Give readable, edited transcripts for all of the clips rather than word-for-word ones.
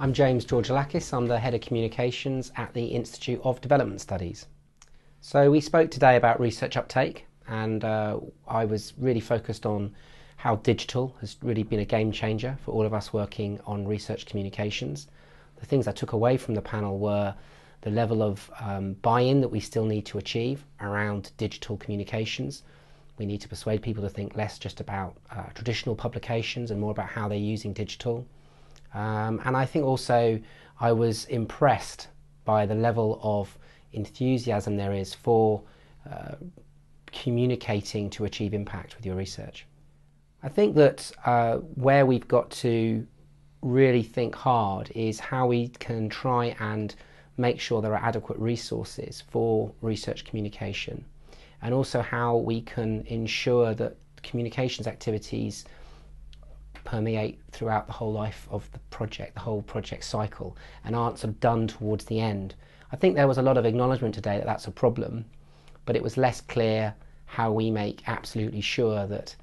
I'm James Georgalakis. I'm the Head of Communications at the Institute of Development Studies. So we spoke today about research uptake, and I was really focused on how digital has really been a game changer for all of us working on research communications. The things I took away from the panel were the level of buy-in that we still need to achieve around digital communications. We need to persuade people to think less just about traditional publications and more about how they're using digital. And I think also I was impressed by the level of enthusiasm there is for communicating to achieve impact with your research. I think that where we've got to really think hard is how we can try and make sure there are adequate resources for research communication, and also how we can ensure that communications activities permeate throughout the whole life of the project, the whole project cycle, and aren't sort of done towards the end. I think there was a lot of acknowledgement today that that's a problem, but it was less clear how we make absolutely sure that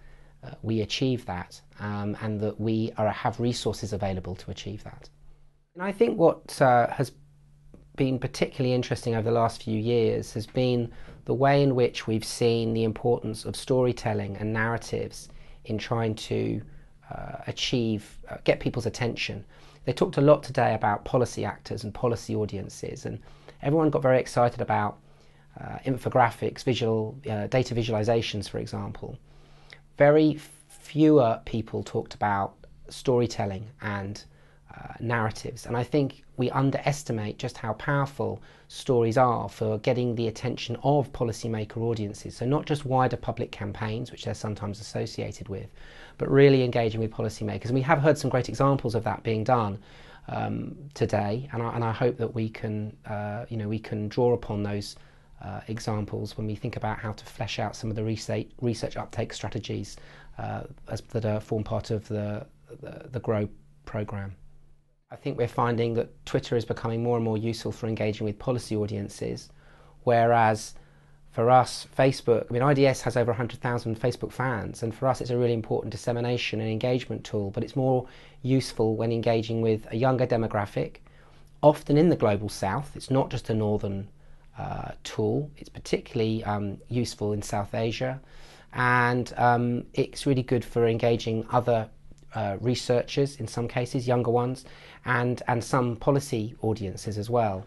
we achieve that, and that we have resources available to achieve that. And I think what has been particularly interesting over the last few years has been the way in which we've seen the importance of storytelling and narratives in trying to get people's attention. They talked a lot today about policy actors and policy audiences, and everyone got very excited about infographics, data visualizations, for example. Very fewer people talked about storytelling and narratives, and I think we underestimate just how powerful stories are for getting the attention of policymaker audiences. So not just wider public campaigns, which they're sometimes associated with, but really engaging with policymakers. And we have heard some great examples of that being done today, and I hope that we can draw upon those examples when we think about how to flesh out some of the research uptake strategies that form part of the GROW programme. I think we're finding that Twitter is becoming more and more useful for engaging with policy audiences, whereas for us, Facebook, IDS has over 100,000 Facebook fans, and for us it's a really important dissemination and engagement tool, but it's more useful when engaging with a younger demographic, often in the global south. It's not just a northern tool, it's particularly useful in South Asia, and it's really good for engaging other researchers, in some cases, younger ones, and some policy audiences as well.